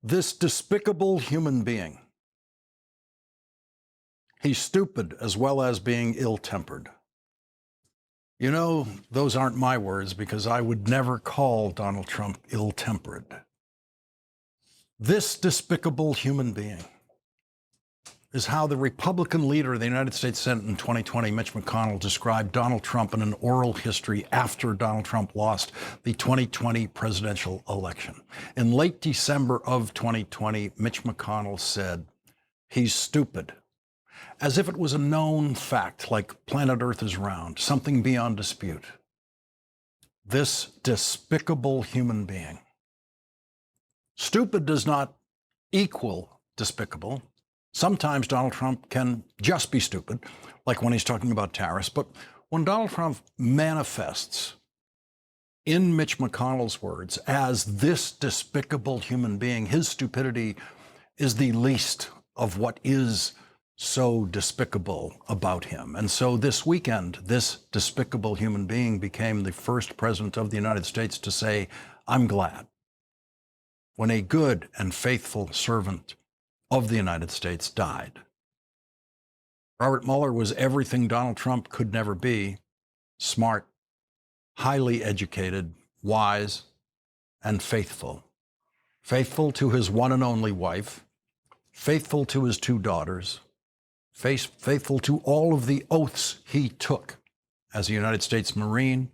This despicable human being. He's stupid as well as being ill-tempered. You know, those aren't my words because I would never call Donald Trump ill-tempered. This despicable human being is how the Republican leader of the United States Senate in 2020, Mitch McConnell, described Donald Trump in an oral history after Donald Trump lost the 2020 presidential election. In late December of 2020, Mitch McConnell said, "He's stupid," as if it was a known fact, like planet Earth is round, something beyond dispute. This despicable human being. Stupid does not equal despicable. Sometimes Donald Trump can just be stupid, like when he's talking about tariffs. But when Donald Trump manifests, in Mitch McConnell's words, as this despicable human being, his stupidity is the least of what is so despicable about him. And so this weekend, this despicable human being became the first president of the United States to say, "I'm glad," when a good and faithful servant of the United States died. Robert Mueller was everything Donald Trump could never be: smart, highly educated, wise, and faithful. Faithful to his one and only wife, faithful to his two daughters, faithful to all of the oaths he took as a United States Marine,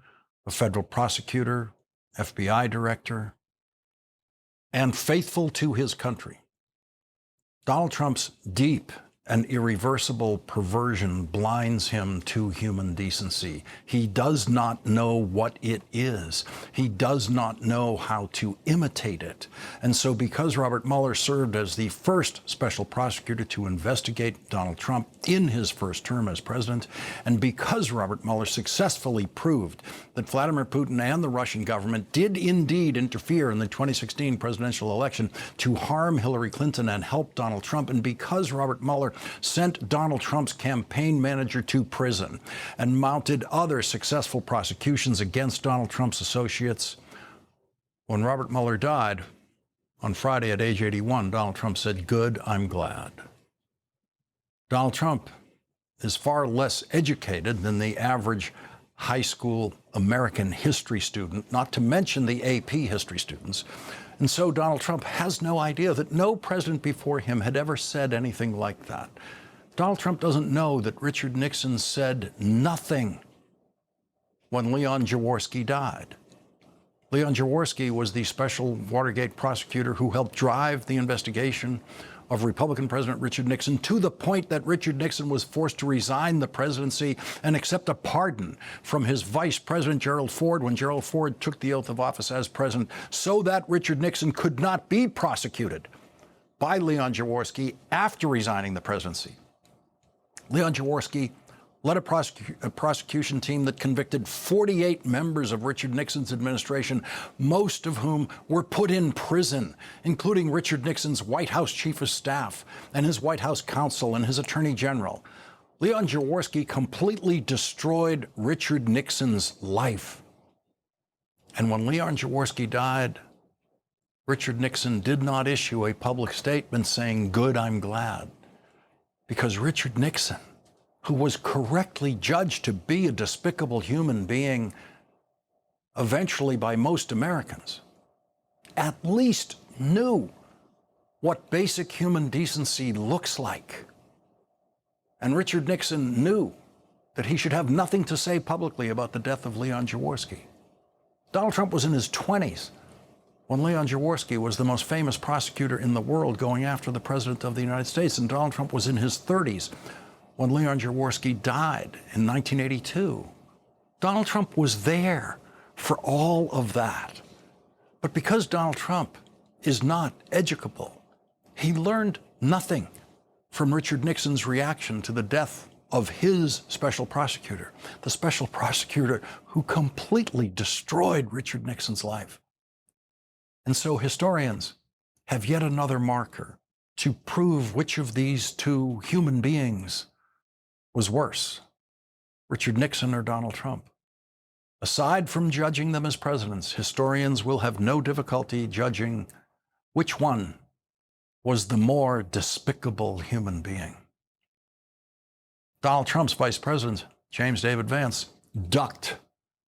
a federal prosecutor, FBI director, and faithful to his country. Donald Trump's deep and irreversible perversion blinds him to human decency. He does not know what it is. He does not know how to imitate it. And so because Robert Mueller served as the first special prosecutor to investigate Donald Trump in his first term as president, and because Robert Mueller successfully proved that Vladimir Putin and the Russian government did indeed interfere in the 2016 presidential election to harm Hillary Clinton and help Donald Trump, and because Robert Mueller sent Donald Trump's campaign manager to prison and mounted other successful prosecutions against Donald Trump's associates, when Robert Mueller died on Friday at age 81, Donald Trump said, "Good, I'm glad." Donald Trump is far less educated than the average high school American history student, not to mention the AP history students. And so Donald Trump has no idea that no president before him had ever said anything like that. Donald Trump doesn't know that Richard Nixon said nothing when Leon Jaworski died. Leon Jaworski was the special Watergate prosecutor who helped drive the investigation of Republican President Richard Nixon to the point that Richard Nixon was forced to resign the presidency and accept a pardon from his vice president, Gerald Ford, when Gerald Ford took the oath of office as president, so that Richard Nixon could not be prosecuted by Leon Jaworski after resigning the presidency. Leon Jaworski led a prosecution team that convicted 48 members of Richard Nixon's administration, most of whom were put in prison, including Richard Nixon's White House chief of staff and his White House counsel and his attorney general. Leon Jaworski completely destroyed Richard Nixon's life. And when Leon Jaworski died, Richard Nixon did not issue a public statement saying, "Good, I'm glad," because Richard Nixon, who was correctly judged to be a despicable human being, eventually by most Americans, at least knew what basic human decency looks like. And Richard Nixon knew that he should have nothing to say publicly about the death of Leon Jaworski. Donald Trump was in his 20s when Leon Jaworski was the most famous prosecutor in the world going after the President of the United States, and Donald Trump was in his 30s when Leon Jaworski died in 1982. Donald Trump was there for all of that. But because Donald Trump is not educable, he learned nothing from Richard Nixon's reaction to the death of his special prosecutor, the special prosecutor who completely destroyed Richard Nixon's life. And so historians have yet another marker to prove which of these two human beings was worse, Richard Nixon or Donald Trump. Aside from judging them as presidents, historians will have no difficulty judging which one was the more despicable human being. Donald Trump's vice president, James David Vance, ducked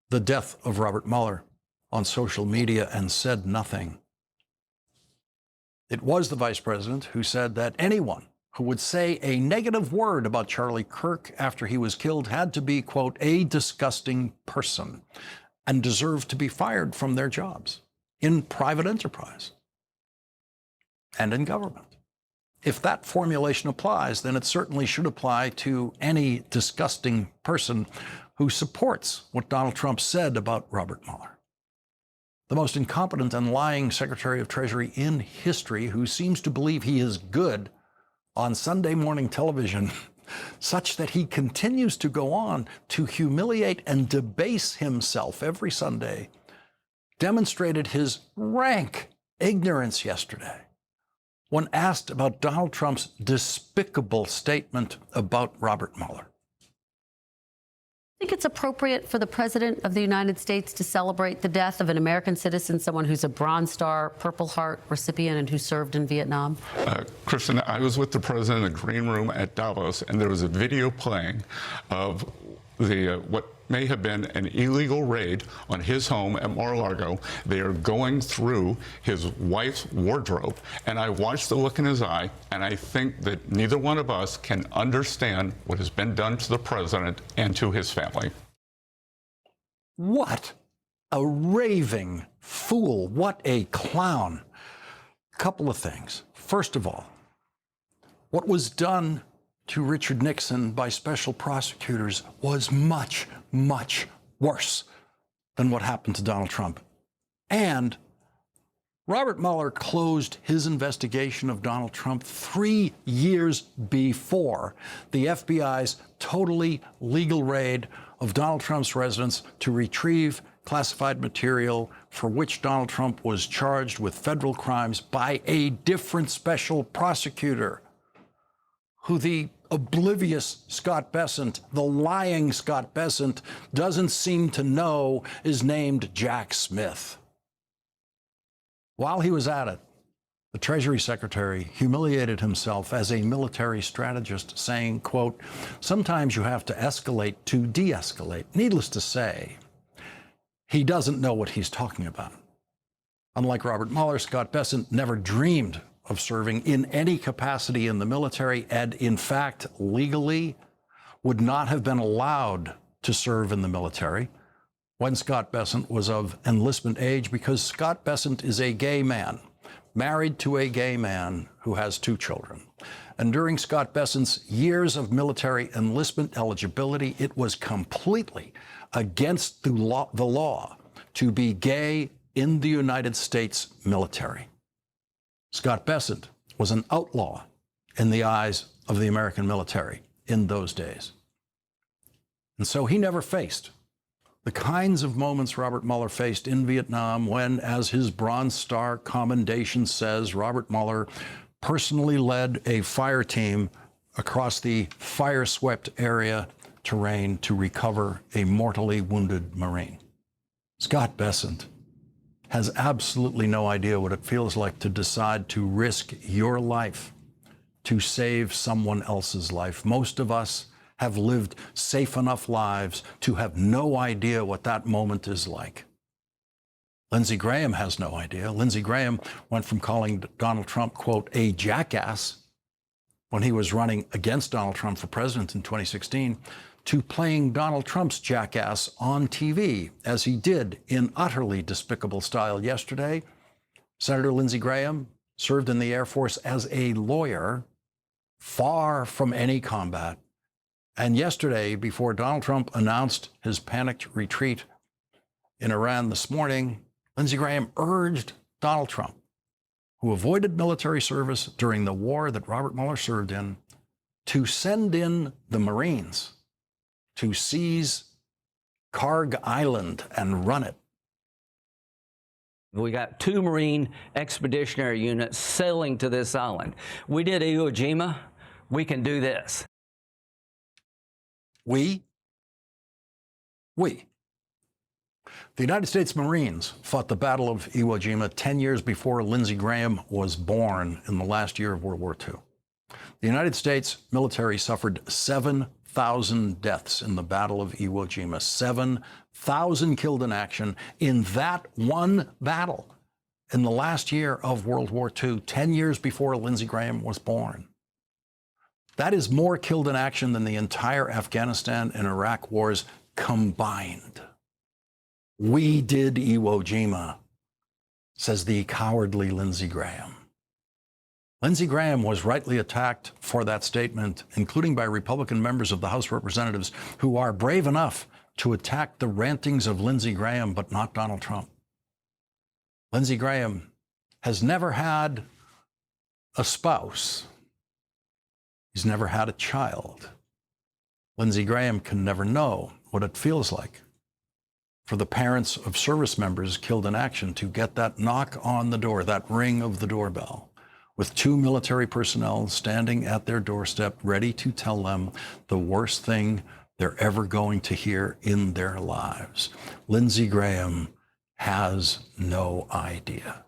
the death of Robert Mueller on social media and said nothing. It was the vice president who said that anyone who would say a negative word about Charlie Kirk after he was killed had to be, quote, a disgusting person and deserved to be fired from their jobs in private enterprise and in government. If that formulation applies, then it certainly should apply to any disgusting person who supports what Donald Trump said about Robert Mueller. The most incompetent and lying Secretary of Treasury in history, who seems to believe he is good on Sunday morning television, such that he continues to go on to humiliate and debase himself every Sunday, demonstrated his rank ignorance yesterday when asked about Donald Trump's despicable statement about Robert Mueller. I think it's appropriate for the President of the United States to celebrate the death of an American citizen, someone who's a Bronze Star, Purple Heart recipient and who served in Vietnam? Kristen, I was with the President in the green room at Davos, and there was a video playing of the what may have been an illegal raid on his home at Mar-a-Lago. They are going through his wife's wardrobe, and I watched the look in his eye, and I think that neither one of us can understand what has been done to the president and to his family. What a raving fool. What a clown. Couple of things. First of all, what was done to Richard Nixon by special prosecutors was much, much worse than what happened to Donald Trump. And Robert Mueller closed his investigation of Donald Trump 3 years before the FBI's totally legal raid of Donald Trump's residence to retrieve classified material for which Donald Trump was charged with federal crimes by a different special prosecutor, who the oblivious Scott Bessent, the lying Scott Bessent, doesn't seem to know is named Jack Smith. While he was at it, the Treasury Secretary humiliated himself as a military strategist, saying, quote, sometimes you have to escalate to de-escalate. Needless to say, he doesn't know what he's talking about. Unlike Robert Mueller, Scott Bessent never dreamed of serving in any capacity in the military, and in fact, legally would not have been allowed to serve in the military when Scott Bessent was of enlistment age, because Scott Bessent is a gay man, married to a gay man who has 2 children. And during Scott Bessent's years of military enlistment eligibility, it was completely against the law to be gay in the United States military. Scott Bessent was an outlaw in the eyes of the American military in those days. And so he never faced the kinds of moments Robert Mueller faced in Vietnam when, as his Bronze Star commendation says, Robert Mueller personally led a fire team across the fire-swept area terrain to recover a mortally wounded Marine. Scott Bessent has absolutely no idea what it feels like to decide to risk your life to save someone else's life. Most of us have lived safe enough lives to have no idea what that moment is like. Lindsey Graham has no idea. Lindsey Graham went from calling Donald Trump, quote, a jackass when he was running against Donald Trump for president in 2016, to playing Donald Trump's jackass on TV, as he did in utterly despicable style yesterday. Senator Lindsey Graham served in the Air Force as a lawyer, far from any combat. And yesterday, before Donald Trump announced his panicked retreat in Iran this morning, Lindsey Graham urged Donald Trump, who avoided military service during the war that Robert Mueller served in, to send in the Marines to seize Karg Island and run it. We got 2 Marine expeditionary units sailing to this island. We did Iwo Jima. We can do this. We. The United States Marines fought the Battle of Iwo Jima 10 years before Lindsey Graham was born in the last year of World War II. The United States military suffered 7,000 deaths in the Battle of Iwo Jima, 7,000 killed in action in that one battle in the last year of World War II, 10 years before Lindsey Graham was born. That is more killed in action than the entire Afghanistan and Iraq wars combined. We did Iwo Jima, says the cowardly Lindsey Graham. Lindsey Graham was rightly attacked for that statement, including by Republican members of the House of Representatives who are brave enough to attack the rantings of Lindsey Graham, but not Donald Trump. Lindsey Graham has never had a spouse. He's never had a child. Lindsey Graham can never know what it feels like for the parents of service members killed in action to get that knock on the door, that ring of the doorbell, with 2 military personnel standing at their doorstep ready to tell them the worst thing they're ever going to hear in their lives. Lindsey Graham has no idea.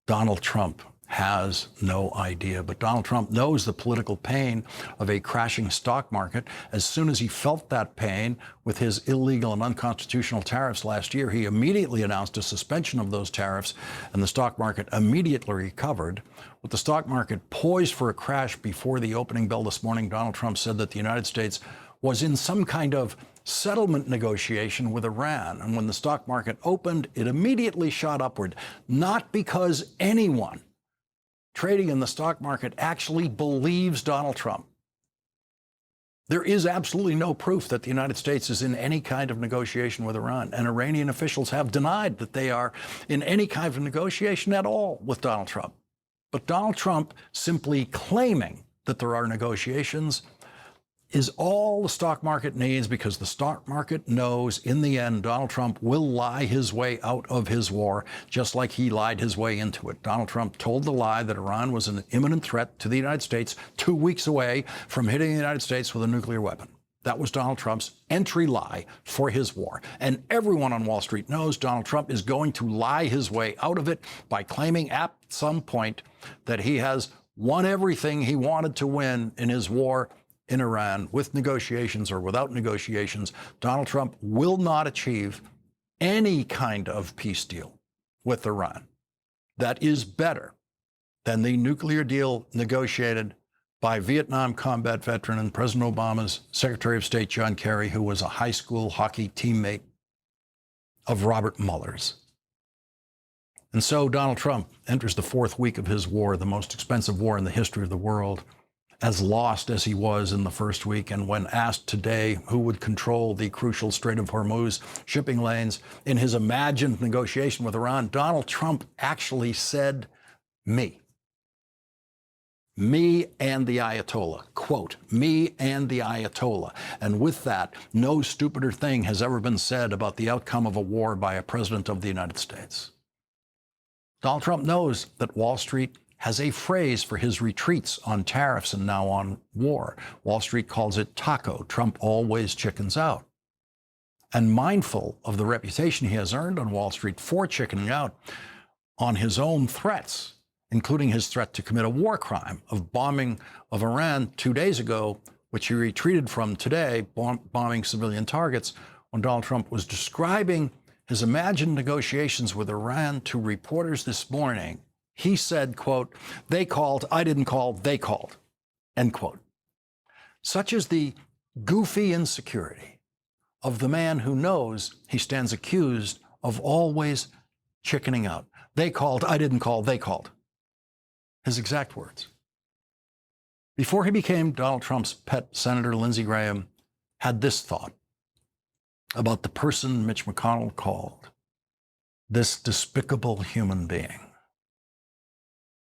Donald Trump has no idea. But Donald Trump knows the political pain of a crashing stock market. As soon as he felt that pain with his illegal and unconstitutional tariffs last year, he immediately announced a suspension of those tariffs, and the stock market immediately recovered. With the stock market poised for a crash before the opening bell this morning, Donald Trump said that the United States was in some kind of settlement negotiation with Iran. And when the stock market opened, it immediately shot upward, not because anyone trading in the stock market actually believes Donald Trump. There is absolutely no proof that the United States is in any kind of negotiation with Iran, and Iranian officials have denied that they are in any kind of negotiation at all with Donald Trump. But Donald Trump simply claiming that there are negotiations is all the stock market needs, because the stock market knows in the end Donald Trump will lie his way out of his war, just like he lied his way into it. Donald Trump told the lie that Iran was an imminent threat to the United States, 2 weeks away from hitting the United States with a nuclear weapon. That was Donald Trump's entry lie for his war. And everyone on Wall Street knows Donald Trump is going to lie his way out of it by claiming at some point that he has won everything he wanted to win in his war in Iran, with negotiations or without negotiations. Donald Trump will not achieve any kind of peace deal with Iran that is better than the nuclear deal negotiated by Vietnam combat veteran and President Obama's Secretary of State John Kerry, who was a high school hockey teammate of Robert Mueller's. And so Donald Trump enters the 4th week of his war, the most expensive war in the history of the world, as lost as he was in the first week. And when asked today who would control the crucial Strait of Hormuz shipping lanes in his imagined negotiation with Iran, Donald Trump actually said, me. Me and the Ayatollah. Quote, me and the Ayatollah. And with that, no stupider thing has ever been said about the outcome of a war by a president of the United States. Donald Trump knows that Wall Street has a phrase for his retreats on tariffs and now on war. Wall Street calls it taco. Trump always chickens out. And mindful of the reputation he has earned on Wall Street for chickening out on his own threats, including his threat to commit a war crime of bombing of Iran 2 days ago, which he retreated from today, bombing civilian targets, when Donald Trump was describing his imagined negotiations with Iran to reporters this morning, he said, quote, they called, I didn't call, they called, end quote. Such is the goofy insecurity of the man who knows he stands accused of always chickening out. They called, I didn't call, they called. His exact words. Before he became Donald Trump's pet, Senator Lindsey Graham had this thought about the person Mitch McConnell called this despicable human being.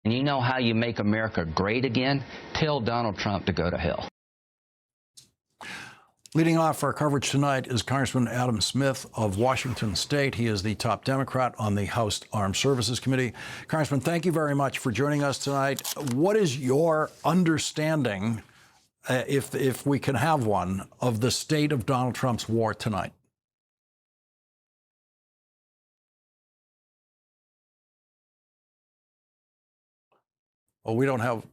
And you know how you make America great again? Tell Donald Trump to go to hell. Leading off our coverage tonight is Congressman Adam Smith of Washington State. He is the top Democrat on the House Armed Services Committee. Congressman, thank you very much for joining us tonight. What is your understanding, if we can have one, of the state of Donald Trump's war tonight? Oh, we don't have.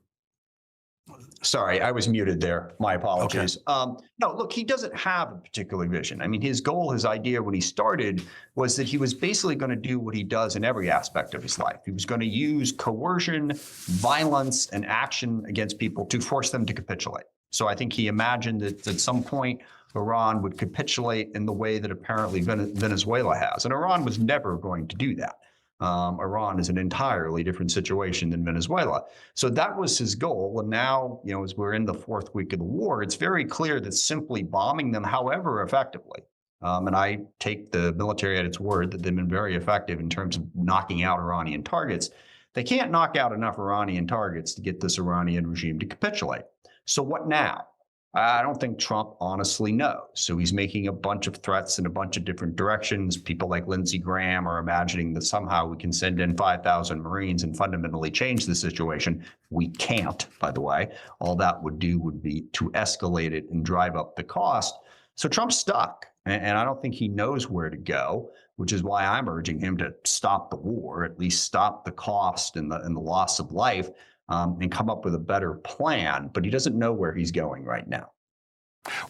Sorry, I was muted there. My apologies. No, look, he doesn't have a particular vision. I mean, his goal, his idea when he started was that he was basically going to do what he does in every aspect of his life. He was going to use coercion, violence, and action against people to force them to capitulate. So I think he imagined that at some point Iran would capitulate in the way that apparently Venezuela has. And Iran was never going to do that. Iran is an entirely different situation than Venezuela. So that was his goal. And now, as we're in the fourth week of the war, it's very clear that simply bombing them, however effectively, and I take the military at its word that they've been very effective in terms of knocking out Iranian targets, they can't knock out enough Iranian targets to get this Iranian regime to capitulate. So what now? I don't think Trump honestly knows. So he's making a bunch of threats in a bunch of different directions. People like Lindsey Graham are imagining that somehow we can send in 5,000 Marines and fundamentally change the situation. We can't, by the way. All that would do would be to escalate it and drive up the cost. So Trump's stuck, and I don't think he knows where to go, which is why I'm urging him to stop the war, at least stop the cost and the loss of life, and come up with a better plan. But he doesn't know where he's going right now.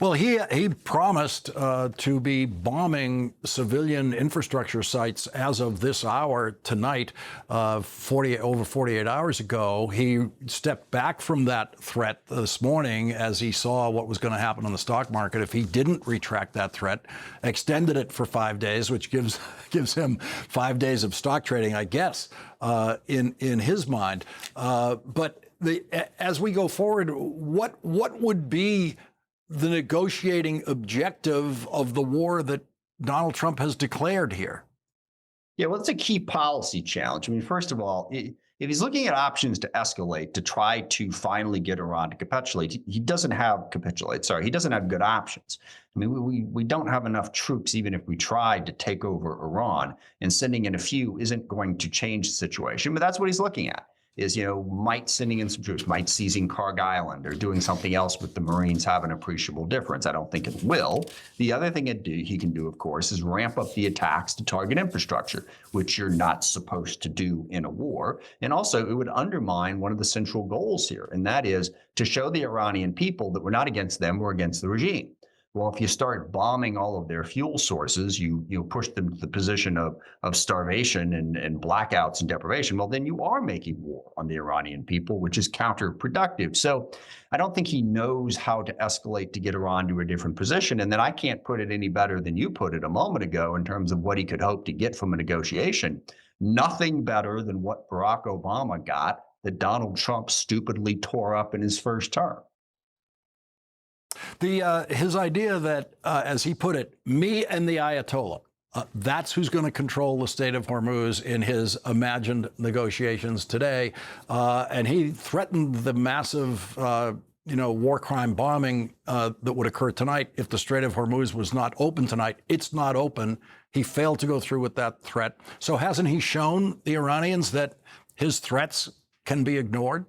Well, he promised to be bombing civilian infrastructure sites as of this hour tonight. Over 48 hours ago, he stepped back from that threat this morning as he saw what was going to happen on the stock market if he didn't retract that threat. Extended it for 5 days, which gives him 5 days of stock trading, I guess, in his mind. But as we go forward, what would be the negotiating objective of the war that Donald Trump has declared here? Yeah, well, it's a key policy challenge. I mean, first of all, if he's looking at options to escalate, to try to finally get Iran to capitulate, he doesn't have good options. I mean, we don't have enough troops, even if we tried to take over Iran, and sending in a few isn't going to change the situation. But that's what he's looking at. Is, might sending in some troops, might seizing Karg Island or doing something else with the Marines have an appreciable difference. I don't think it will. The other thing he can do, of course, is ramp up the attacks to target infrastructure, which you're not supposed to do in a war. And also, it would undermine one of the central goals here, and that is to show the Iranian people that we're not against them, we're against the regime. Well, if you start bombing all of their fuel sources, you push them to the position of starvation and blackouts and deprivation, well, then you are making war on the Iranian people, which is counterproductive. So I don't think he knows how to escalate to get Iran to a different position. And then I can't put it any better than you put it a moment ago in terms of what he could hope to get from a negotiation. Nothing better than what Barack Obama got that Donald Trump stupidly tore up in his first term. His idea that, as he put it, me and the Ayatollah, that's who's going to control the Strait of Hormuz in his imagined negotiations today. And he threatened the massive, war crime bombing that would occur tonight if the Strait of Hormuz was not open tonight. It's not open. He failed to go through with that threat. So hasn't he shown the Iranians that his threats can be ignored?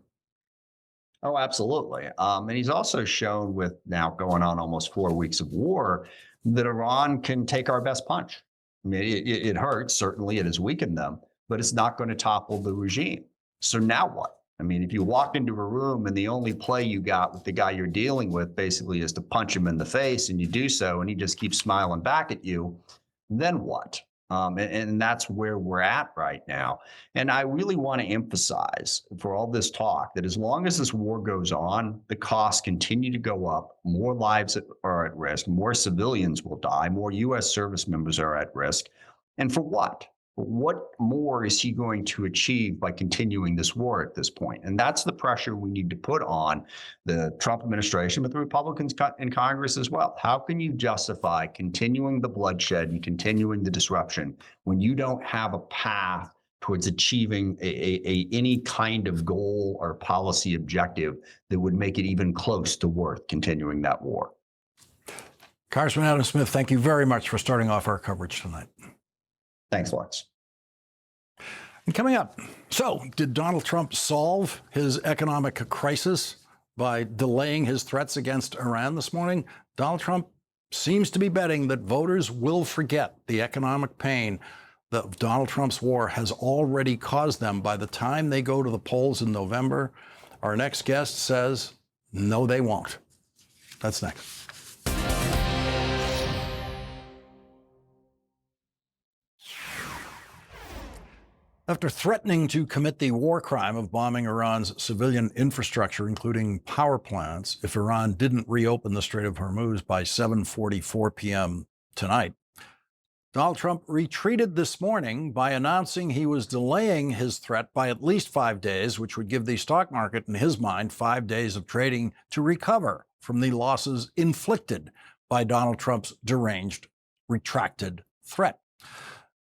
Oh, absolutely. And he's also shown, with now going on almost 4 weeks of war, that Iran can take our best punch. I mean, it hurts. Certainly, it has weakened them, but it's not going to topple the regime. So now what? I mean, if you walk into a room and the only play you got with the guy you're dealing with basically is to punch him in the face, and you do so, and he just keeps smiling back at you, then what? And that's where we're at right now. And I really want to emphasize for all this talk that as long as this war goes on, the costs continue to go up, more lives are at risk, more civilians will die, more U.S. service members are at risk. And for what? What more is he going to achieve by continuing this war at this point? And that's the pressure we need to put on the Trump administration, but the Republicans in Congress as well. How can you justify continuing the bloodshed and continuing the disruption when you don't have a path towards achieving any kind of goal or policy objective that would make it even close to worth continuing that war? Congressman Adam Smith, thank you very much for starting off our coverage tonight. Thanks, Lawrence. And coming up, so did Donald Trump solve his economic crisis by delaying his threats against Iran this morning? Donald Trump seems to be betting that voters will forget the economic pain Donald Trump's war has already caused them by the time they go to the polls in November. Our next guest says, no, they won't. That's next. After threatening to commit the war crime of bombing Iran's civilian infrastructure, including power plants, if Iran didn't reopen the Strait of Hormuz by 7:44 p.m. tonight, Donald Trump retreated this morning by announcing he was delaying his threat by at least 5 days, which would give the stock market, in his mind, 5 days of trading to recover from the losses inflicted by Donald Trump's deranged, retracted threat.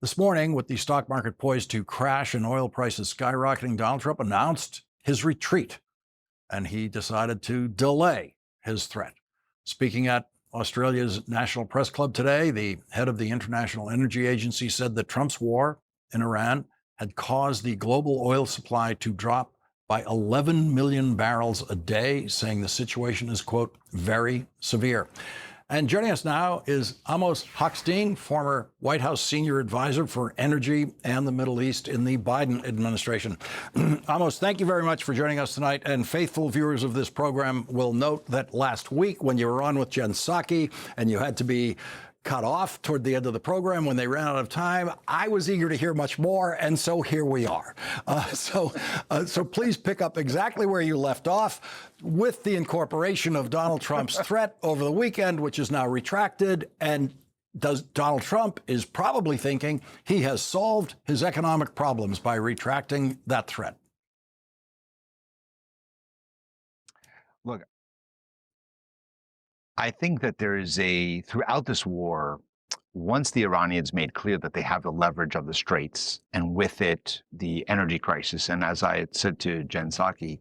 This morning, with the stock market poised to crash and oil prices skyrocketing, Donald Trump announced his retreat, and he decided to delay his threat. Speaking at Australia's National Press Club today, the head of the International Energy Agency said that Trump's war in Iran had caused the global oil supply to drop by 11 million barrels a day, saying the situation is, quote, very severe. And joining us now is Amos Hochstein, former White House senior advisor for energy and the Middle East in the Biden administration. Amos, thank you very much for joining us tonight. And faithful viewers of this program will note that last week when you were on with Jen Psaki and you had to be cut off toward the end of the program when they ran out of time, I was eager to hear much more, and so here we are. So please pick up exactly where you left off with the incorporation of Donald Trump's threat over the weekend, which is now retracted, and Donald Trump is probably thinking he has solved his economic problems by retracting that threat. Look, I think that there is throughout this war, once the Iranians made clear that they have the leverage of the Straits and with it, the energy crisis. And as I had said to Jen Psaki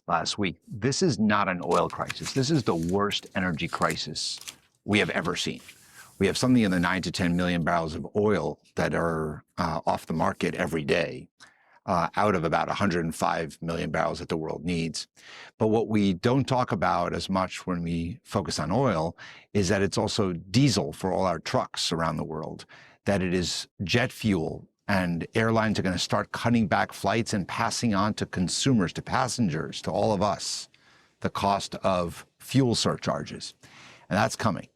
last week, this is not an oil crisis. This is the worst energy crisis we have ever seen. We have something in the 9 to 10 million barrels of oil that are off the market every day. Out of about 105 million barrels that the world needs. But what we don't talk about as much when we focus on oil is that it's also diesel for all our trucks around the world, that it is jet fuel, and airlines are going to start cutting back flights and passing on to consumers, to passengers, to all of us, the cost of fuel surcharges. And that's coming.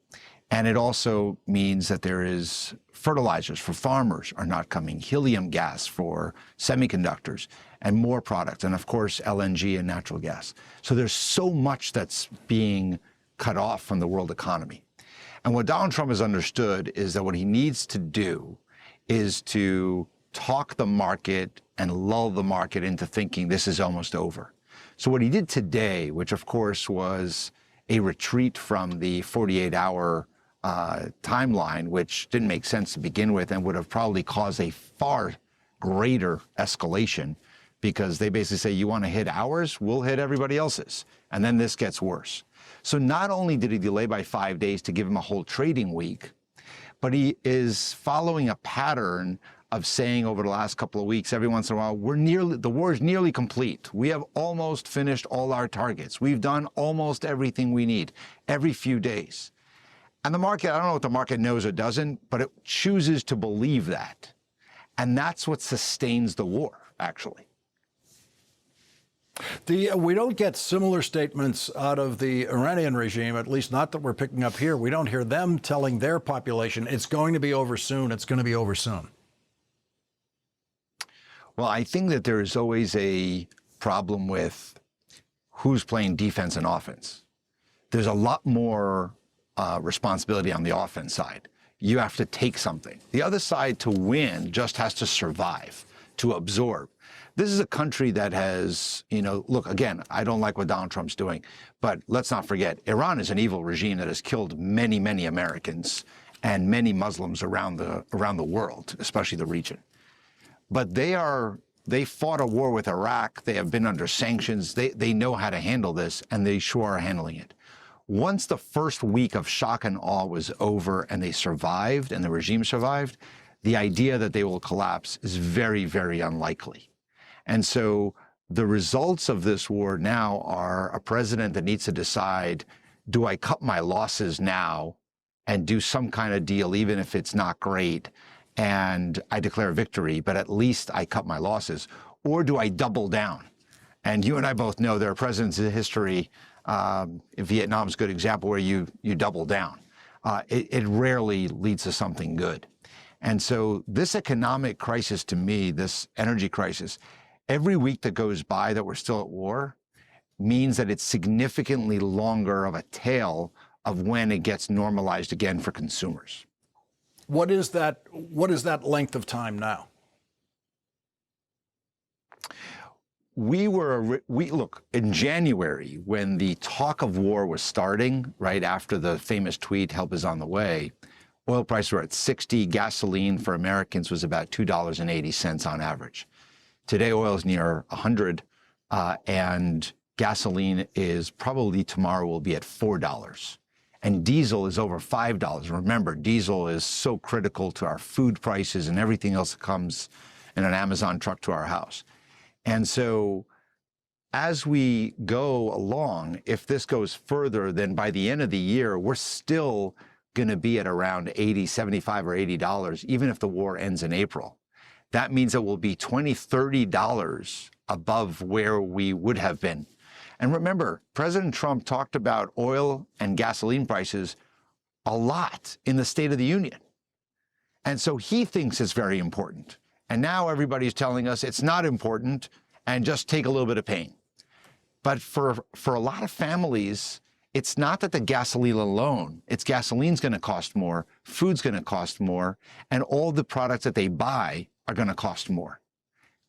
And it also means that there is fertilizers for farmers are not coming, helium gas for semiconductors, and more products, and of course, LNG and natural gas. So there's so much that's being cut off from the world economy. And what Donald Trump has understood is that what he needs to do is to talk the market and lull the market into thinking this is almost over. So what he did today, which of course was a retreat from the 48-hour timeline, which didn't make sense to begin with and would have probably caused a far greater escalation, because they basically say, you want to hit ours, we'll hit everybody else's. And then this gets worse. So not only did he delay by 5 days to give him a whole trading week, but he is following a pattern of saying over the last couple of weeks, every once in a while, the war is nearly complete. We have almost finished all our targets. We've done almost everything we need every few days. And the market, I don't know what the market knows or doesn't, but it chooses to believe that. And that's what sustains the war, actually. We don't get similar statements out of the Iranian regime, at least not that we're picking up here. We don't hear them telling their population, it's going to be over soon, it's going to be over soon. Well, I think that there is always a problem with who's playing defense and offense. There's a lot more responsibility on the offense side. You have to take something. The other side, to win, just has to survive, to absorb. This is a country that has, look, again, I don't like what Donald Trump's doing, but let's not forget, Iran is an evil regime that has killed many, many Americans and many Muslims around the world, especially the region. But they fought a war with Iraq. They have been under sanctions. They know how to handle this, and they sure are handling it. Once the first week of shock and awe was over and they survived and the regime survived, the idea that they will collapse is very, very unlikely. And so the results of this war now are a president that needs to decide, do I cut my losses now and do some kind of deal, even if it's not great, and I declare victory, but at least I cut my losses? Or do I double down? And you and I both know there are presidents in history, Vietnam's a good example, where you double down. It rarely leads to something good. And so this economic crisis, to me, this energy crisis, every week that goes by that we're still at war means that it's significantly longer of a tail of when it gets normalized again for consumers. What is that length of time now? Look, in January, when the talk of war was starting, right after the famous tweet, "Help is on the way," oil prices were at 60. Gasoline for Americans was about $2.80 on average. Today, oil is near 100, and gasoline is probably tomorrow will be at $4. And diesel is over $5. Remember, diesel is so critical to our food prices and everything else that comes in an Amazon truck to our house. And so as we go along, if this goes further, then by the end of the year, we're still going to be at around 80, 75 or $80, even if the war ends in April. That means it will be $20, $30 above where we would have been. And remember, President Trump talked about oil and gasoline prices a lot in the State of the Union. And so he thinks it's very important. And now everybody's telling us it's not important and just take a little bit of pain. But for a lot of families, it's not that the gasoline alone, it's gasoline's going to cost more, food's going to cost more, and all the products that they buy are going to cost more.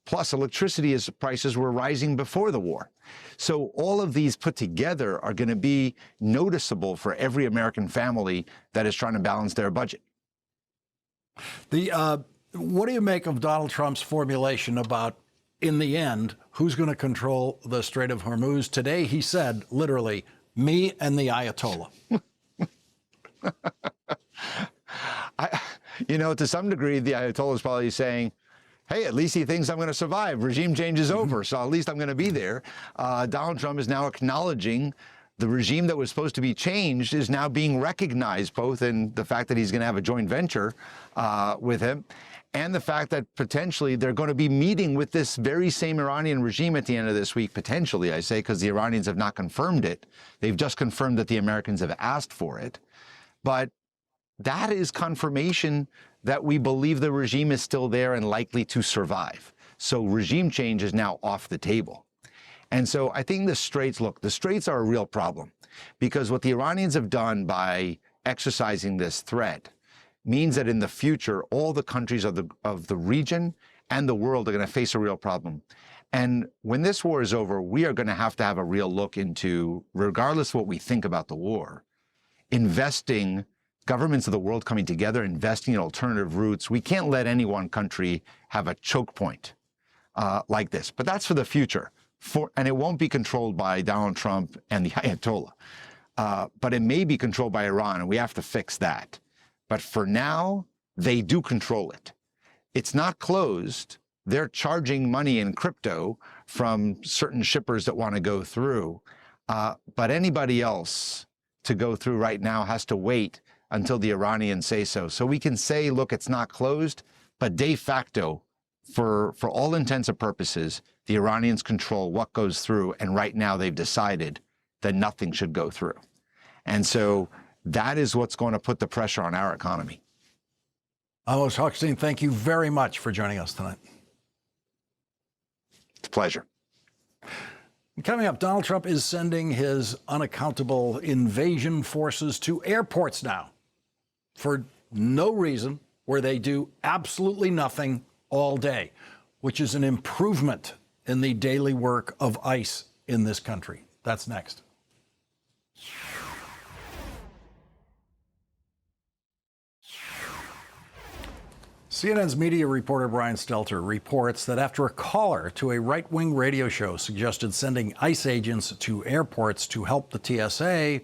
Plus, electricity prices were rising before the war. So all of these put together are going to be noticeable for every American family that is trying to balance their budget. What do you make of Donald Trump's formulation about, in the end, who's going to control the Strait of Hormuz? Today, he said, literally, me and the Ayatollah. To some degree, the Ayatollah is probably saying, hey, at least he thinks I'm going to survive. Regime change is over, so at least I'm going to be there. Donald Trump is now acknowledging the regime that was supposed to be changed is now being recognized, both in the fact that he's going to have a joint venture with him and the fact that potentially they're going to be meeting with this very same Iranian regime at the end of this week, potentially, I say, because the Iranians have not confirmed it. They've just confirmed that the Americans have asked for it. But that is confirmation that we believe the regime is still there and likely to survive. So regime change is now off the table. And so I think the Straits are a real problem, because what the Iranians have done by exercising this threat means that in the future, all the countries of the region and the world are going to face a real problem. And when this war is over, we are going to have a real look into, regardless of what we think about the war, governments of the world coming together, investing in alternative routes. We can't let any one country have a choke point like this. But that's for the future. And it won't be controlled by Donald Trump and the Ayatollah. But it may be controlled by Iran, and we have to fix that. But for now, they do control it. It's not closed. They're charging money in crypto from certain shippers that want to go through. But anybody else to go through right now has to wait until the Iranians say so. So we can say, look, it's not closed, but de facto, for all intents and purposes, the Iranians control what goes through, and right now they've decided that nothing should go through. And so that is what's going to put the pressure on our economy. Amos Hochstein, thank you very much for joining us tonight. It's a pleasure. Coming up, Donald Trump is sending his unaccountable invasion forces to airports now for no reason, where they do absolutely nothing all day, which is an improvement in the daily work of ICE in this country. That's next. CNN's media reporter Brian Stelter reports that after a caller to a right-wing radio show suggested sending ICE agents to airports to help the TSA,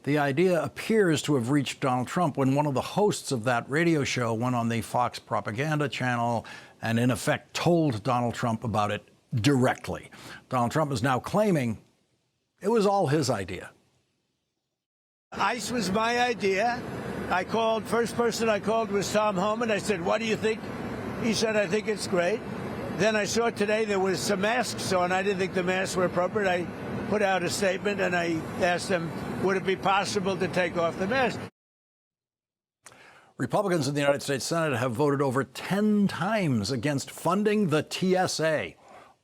the idea appears to have reached Donald Trump when one of the hosts of that radio show went on the Fox propaganda channel and in effect told Donald Trump about it directly. Donald Trump is now claiming it was all his idea. ICE was my idea. First person I called was Tom Homan. I said, what do you think? He said, I think it's great. Then I saw today there was some masks on. I didn't think the masks were appropriate. I put out a statement and I asked them, would it be possible to take off the mask? Republicans in the United States Senate have voted over 10 times against funding the TSA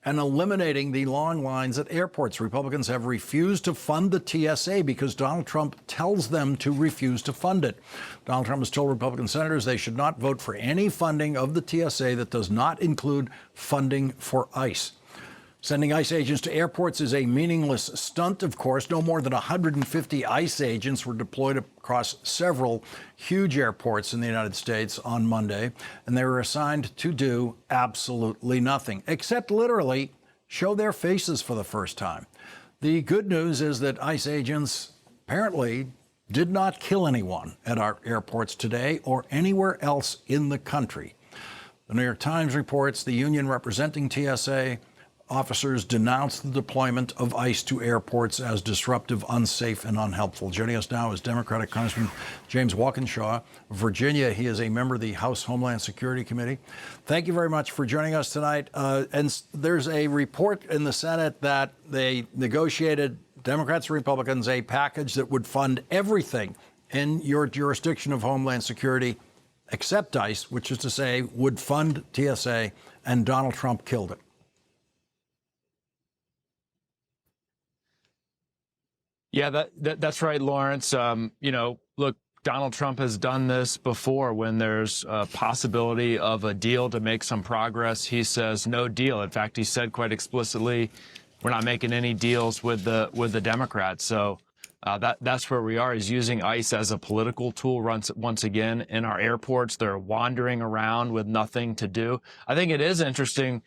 and eliminating the long lines at airports. Republicans have refused to fund the TSA because Donald Trump tells them to refuse to fund it. Donald Trump has told Republican senators they should not vote for any funding of the TSA that does not include funding for ICE. Sending ICE agents to airports is a meaningless stunt, of course. No more than 150 ICE agents were deployed across several huge airports in the United States on Monday, and they were assigned to do absolutely nothing, except literally show their faces for the first time. The good news is that ICE agents apparently did not kill anyone at our airports today or anywhere else in the country. The New York Times reports the union representing TSA officers denounced the deployment of ICE to airports as disruptive, unsafe, and unhelpful. Joining us now is Democratic Congressman James Walkinshaw of Virginia. He is a member of the House Homeland Security Committee. Thank you very much for joining us tonight. And there's a report in the Senate that they negotiated, Democrats and Republicans, a package that would fund everything in your jurisdiction of Homeland Security except ICE, which is to say would fund TSA, and Donald Trump killed it. Yeah, that's right, Lawrence. Look, Donald Trump has done this before when there's a possibility of a deal to make some progress. He says no deal. In fact, he said quite explicitly, we're not making any deals with the Democrats. So that's where we are. He's using ICE as a political tool once again in our airports. They're wandering around with nothing to do. I think it is interesting,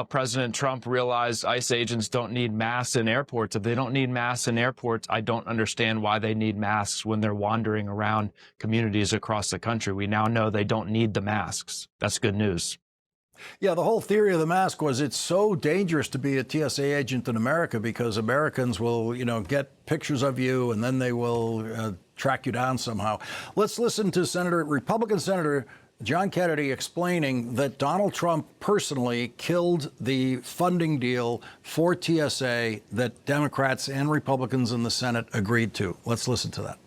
President Trump realized ICE agents don't need masks in airports. If they don't need masks in airports, I don't understand why they need masks when they're wandering around communities across the country. We now know they don't need the masks. That's good news. Yeah, the whole theory of the mask was it's so dangerous to be a TSA agent in America because Americans will, get pictures of you and then they will track you down somehow. Let's listen to Republican Senator John Kennedy explaining that Donald Trump personally killed the funding deal for TSA that Democrats and Republicans in the Senate agreed to. Let's listen to that.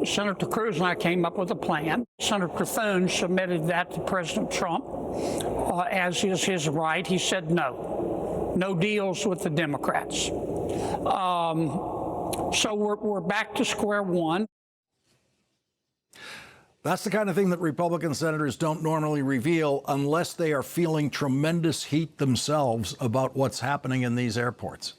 Senator Cruz and I came up with a plan. Senator Thune submitted that to President Trump, as is his right. He said no deals with the Democrats. So we're back to square one. That's the kind of thing that Republican senators don't normally reveal unless they are feeling tremendous heat themselves about what's happening in these airports.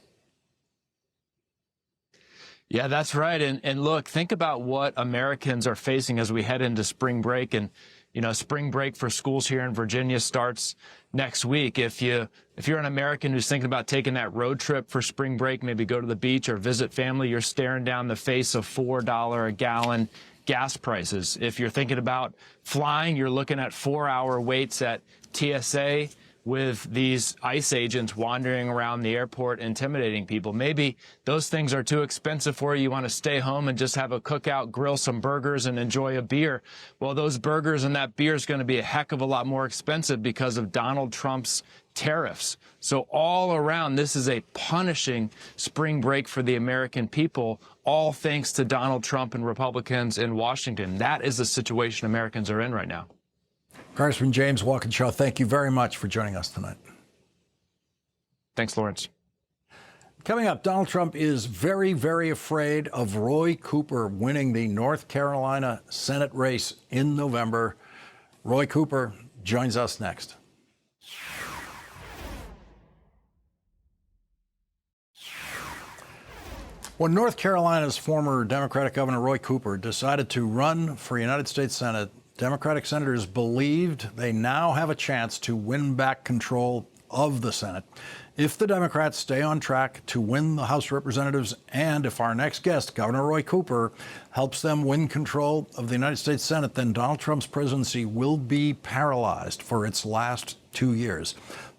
Yeah, that's right. And look, think about what Americans are facing as we head into spring break. And, spring break for schools here in Virginia starts next week. If you're an American who's thinking about taking that road trip for spring break, maybe go to the beach or visit family, you're staring down the face of $4 a gallon gas prices. If you're thinking about flying, you're looking at 4-hour waits at TSA with these ICE agents wandering around the airport intimidating people. Maybe those things are too expensive for you. You want to stay home and just have a cookout, grill some burgers, and enjoy a beer. Well, those burgers and that beer is going to be a heck of a lot more expensive because of Donald Trump's tariffs. So all around, this is a punishing spring break for the American people, all thanks to Donald Trump and Republicans in Washington. That is the situation Americans are in right now. Congressman James Walkinshaw, thank you very much for joining us tonight. Thanks, Lawrence. Coming up, Donald Trump is very, very afraid of Roy Cooper winning the North Carolina Senate race in November. Roy Cooper joins us next. When North Carolina's former Democratic Governor Roy Cooper decided to run for United States Senate, Democratic senators believed they now have a chance to win back control of the Senate. If the Democrats stay on track to win the House of Representatives, and if our next guest, Governor Roy Cooper, helps them win control of the United States Senate, then Donald Trump's presidency will be paralyzed for its last 2 years.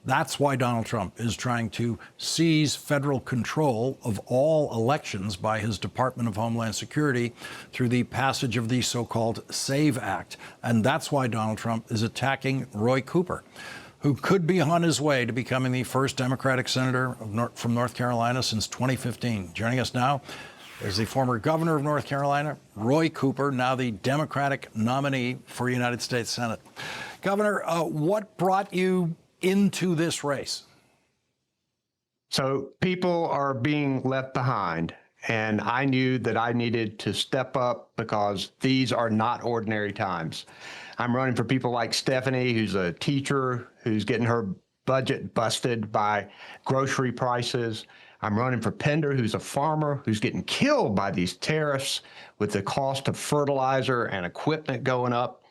That's why Donald Trump is trying to seize federal control of all elections by his Department of Homeland Security through the passage of the so-called SAVE Act. And that's why Donald Trump is attacking Roy Cooper, who could be on his way to becoming the first Democratic senator from North Carolina since 2015. Joining us now is the former governor of North Carolina, Roy Cooper, now the Democratic nominee for United States Senate. Governor, what brought you into this race? So people are being left behind, and I knew that I needed to step up because these are not ordinary times. I'm running for people like Stephanie, who's a teacher, who's getting her budget busted by grocery prices. I'm running for Pender, who's a farmer, who's getting killed by these tariffs with the cost of fertilizer and equipment going up.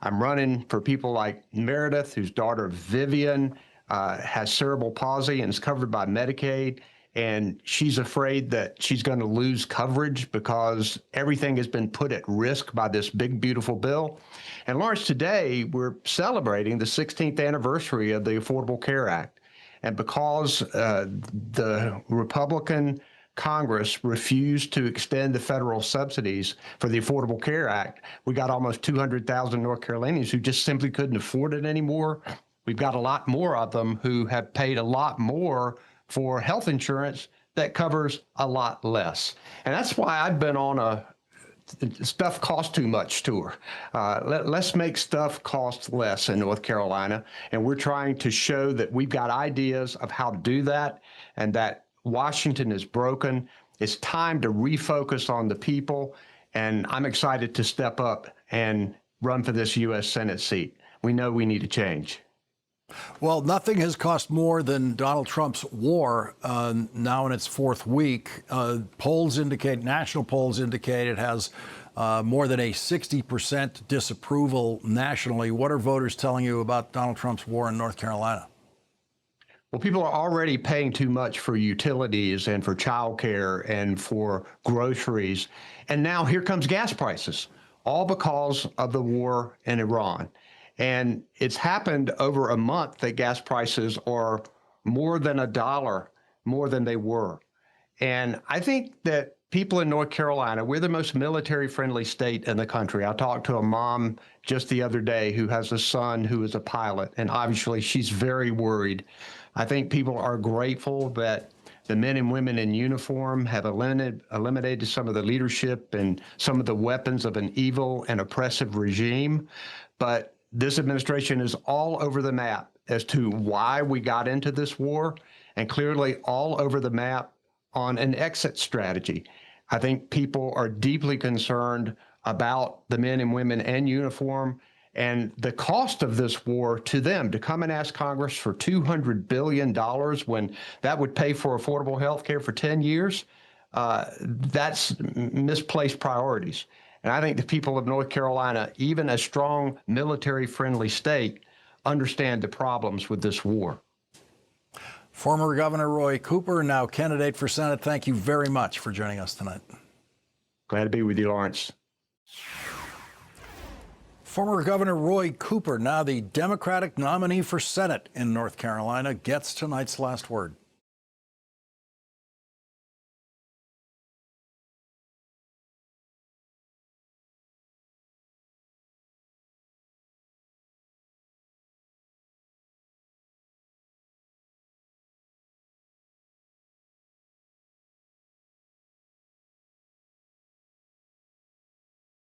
I'm running for people like Meredith, whose daughter Vivian has cerebral palsy and is covered by Medicaid. And she's afraid that she's going to lose coverage because everything has been put at risk by this big, beautiful bill. And Lawrence, today we're celebrating the 16th anniversary of the Affordable Care Act. And because the Republican Congress refused to extend the federal subsidies for the Affordable Care Act, we got almost 200,000 North Carolinians who just simply couldn't afford it anymore. We've got a lot more of them who have paid a lot more for health insurance that covers a lot less. And that's why I've been on a stuff costs too much tour. Let's make stuff cost less in North Carolina. And we're trying to show that we've got ideas of how to do that and that Washington is broken. It's time to refocus on the people. And I'm excited to step up and run for this U.S. Senate seat. We know we need to change. Well, nothing has cost more than Donald Trump's war now in its fourth week. Polls indicate, national polls indicate it has more than a 60% disapproval nationally. What are voters telling you about Donald Trump's war in North Carolina? Well, people are already paying too much for utilities and for childcare and for groceries. And now here comes gas prices, all because of the war in Iran. And it's happened over a month that gas prices are more than $1 more than they were. And I think that people in North Carolina, we're the most military-friendly state in the country. I talked to a mom just the other day who has a son who is a pilot, and obviously she's very worried. I think people are grateful that the men and women in uniform have eliminated some of the leadership and some of the weapons of an evil and oppressive regime. But this administration is all over the map as to why we got into this war, and clearly all over the map on an exit strategy. I think people are deeply concerned about the men and women in uniform and the cost of this war to them. To come and ask Congress for $200 billion when that would pay for affordable health care for 10 years, that's misplaced priorities. And I think the people of North Carolina, even a strong military-friendly state, understand the problems with this war. Former Governor Roy Cooper, now candidate for Senate, thank you very much for joining us tonight. Glad to be with you, Lawrence. Former Governor Roy Cooper, now the Democratic nominee for Senate in North Carolina, gets tonight's last word.